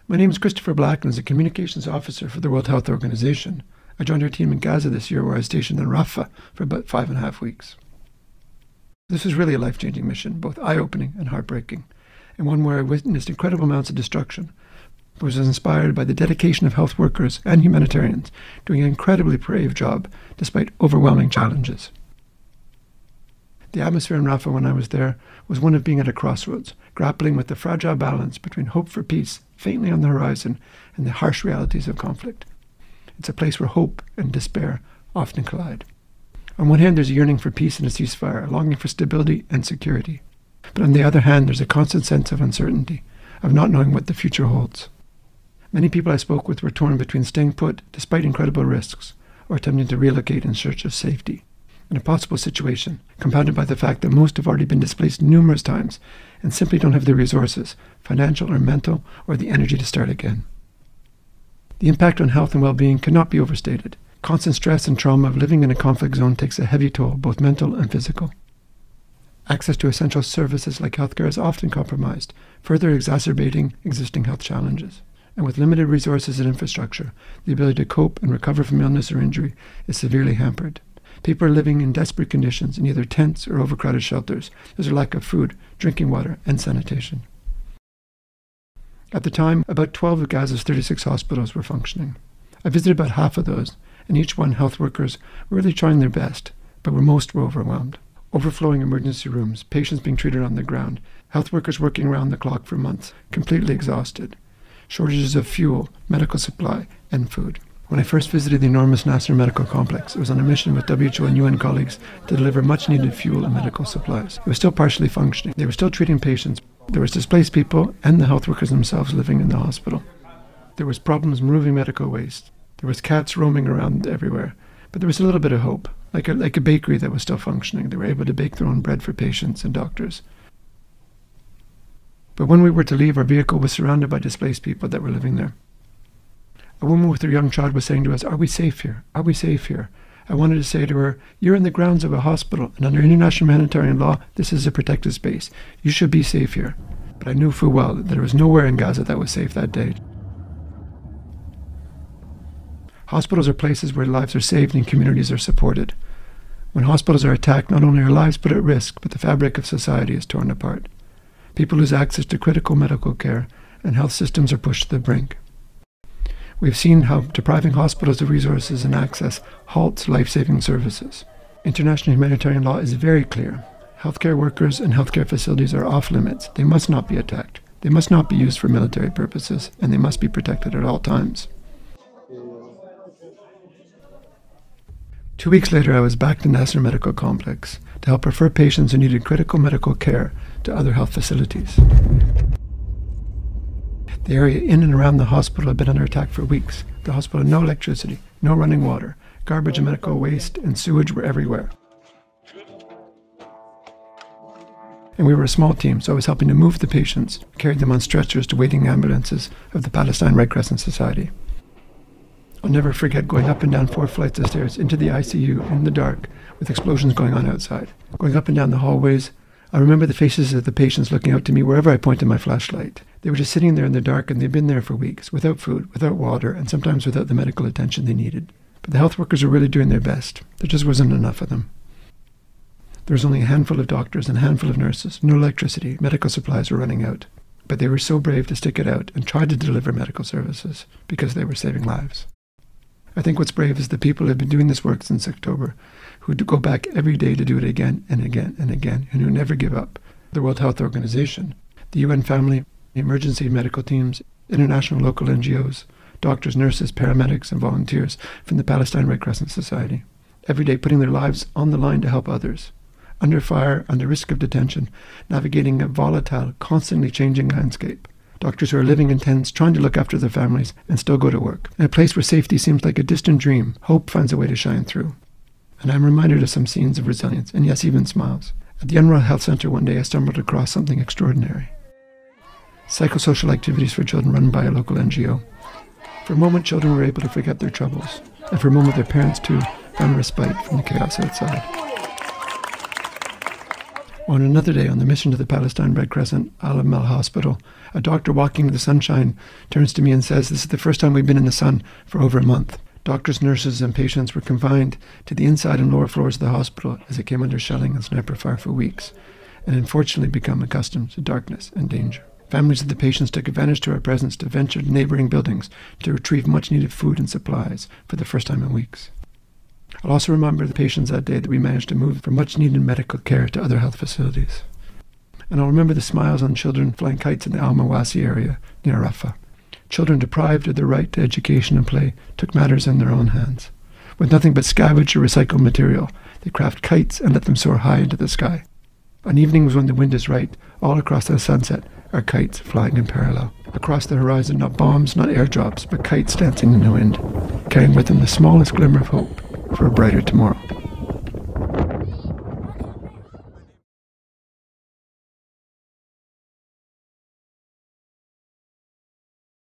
My name is Christopher Black, and as a communications officer for the World Health Organization, I joined our team in Gaza this year, where I was stationed in Rafah for about 5.5 weeks. This was really a life-changing mission, both eye-opening and heartbreaking, and one where I witnessed incredible amounts of destruction, but was inspired by the dedication of health workers and humanitarians doing an incredibly brave job despite overwhelming challenges. The atmosphere in Rafah when I was there was one of being at a crossroads, grappling with the fragile balance between hope for peace faintly on the horizon and the harsh realities of conflict. It's a place where hope and despair often collide. On one hand, there's a yearning for peace and a ceasefire, a longing for stability and security. But on the other hand, there's a constant sense of uncertainty, of not knowing what the future holds. Many people I spoke with were torn between staying put despite incredible risks, or attempting to relocate in search of safety. An impossible situation, compounded by the fact that most have already been displaced numerous times and simply don't have the resources, financial or mental, or the energy to start again. The impact on health and well-being cannot be overstated. Constant stress and trauma of living in a conflict zone takes a heavy toll, both mental and physical. Access to essential services like healthcare is often compromised, further exacerbating existing health challenges. And with limited resources and infrastructure, the ability to cope and recover from illness or injury is severely hampered. People are living in desperate conditions in either tents or overcrowded shelters. There's a lack of food, drinking water, and sanitation. At the time, about 12 of Gaza's 36 hospitals were functioning. I visited about half of those, and each one health workers were really trying their best, but most were overwhelmed. Overflowing emergency rooms, patients being treated on the ground, health workers working around the clock for months, completely exhausted. Shortages of fuel, medical supply, and food. When I first visited the enormous Nasser Medical Complex, it was on a mission with WHO and UN colleagues to deliver much-needed fuel and medical supplies. It was still partially functioning. They were still treating patients. There was displaced people and the health workers themselves living in the hospital. There was problems moving medical waste. There was cats roaming around everywhere. But there was a little bit of hope, like a bakery that was still functioning. They were able to bake their own bread for patients and doctors. But when we were to leave, our vehicle was surrounded by displaced people that were living there. A woman with her young child was saying to us, "Are we safe here? Are we safe here?" I wanted to say to her, "You're in the grounds of a hospital, and under international humanitarian law, this is a protected space. You should be safe here." But I knew full well that there was nowhere in Gaza that was safe that day. Hospitals are places where lives are saved and communities are supported. When hospitals are attacked, not only are lives put at risk, but the fabric of society is torn apart. People lose access to critical medical care, and health systems are pushed to the brink. We've seen how depriving hospitals of resources and access halts life-saving services. International humanitarian law is very clear. Healthcare workers and healthcare facilities are off limits. They must not be attacked. They must not be used for military purposes, and they must be protected at all times. 2 weeks later, I was back to Nasser Medical Complex to help refer patients who needed critical medical care to other health facilities. The area in and around the hospital had been under attack for weeks. The hospital had no electricity, no running water. Garbage and medical waste and sewage were everywhere. And we were a small team, so I was helping to move the patients, carried them on stretchers to waiting ambulances of the Palestine Red Crescent Society. I'll never forget going up and down 4 flights of stairs into the ICU in the dark with explosions going on outside. Going up and down the hallways, I remember the faces of the patients looking out to me wherever I pointed my flashlight. They were just sitting there in the dark, and they'd been there for weeks, without food, without water, and sometimes without the medical attention they needed. But the health workers were really doing their best. There just wasn't enough of them. There was only a handful of doctors and a handful of nurses, no electricity, medical supplies were running out. But they were so brave to stick it out and try to deliver medical services because they were saving lives. I think what's brave is the people who have been doing this work since October, who go back every day to do it again and again and again, and who never give up. The World Health Organization, the UN family, the emergency medical teams, international local NGOs, doctors, nurses, paramedics, and volunteers from the Palestine Red Crescent Society, every day putting their lives on the line to help others. Under fire, under risk of detention, navigating a volatile, constantly changing landscape. Doctors who are living in tents, trying to look after their families and still go to work. In a place where safety seems like a distant dream, hope finds a way to shine through. And I'm reminded of some scenes of resilience, and yes, even smiles. At the UNRWA Health Center one day, I stumbled across something extraordinary. Psychosocial activities for children run by a local NGO. For a moment, children were able to forget their troubles, and for a moment, their parents too found respite from the chaos outside. On another day, on the mission to the Palestine Red Crescent Al-Amal Hospital, a doctor walking in the sunshine turns to me and says, "This is the first time we've been in the sun for over a month." Doctors, nurses, and patients were confined to the inside and lower floors of the hospital as it came under shelling and sniper fire for weeks, and unfortunately become accustomed to darkness and danger. Families of the patients took advantage to our presence to venture to neighboring buildings to retrieve much-needed food and supplies for the first time in weeks. I'll also remember the patients that day that we managed to move for much-needed medical care to other health facilities. And I'll remember the smiles on children flying kites in the Al-Mawasi area near Rafah. Children deprived of their right to education and play took matters in their own hands. With nothing but scavenged or recycled material, they craft kites and let them soar high into the sky. On evenings when the wind is right, all across the sunset are kites flying in parallel. Across the horizon, not bombs, not airdrops, but kites dancing in the wind, carrying with them the smallest glimmer of hope for a brighter tomorrow.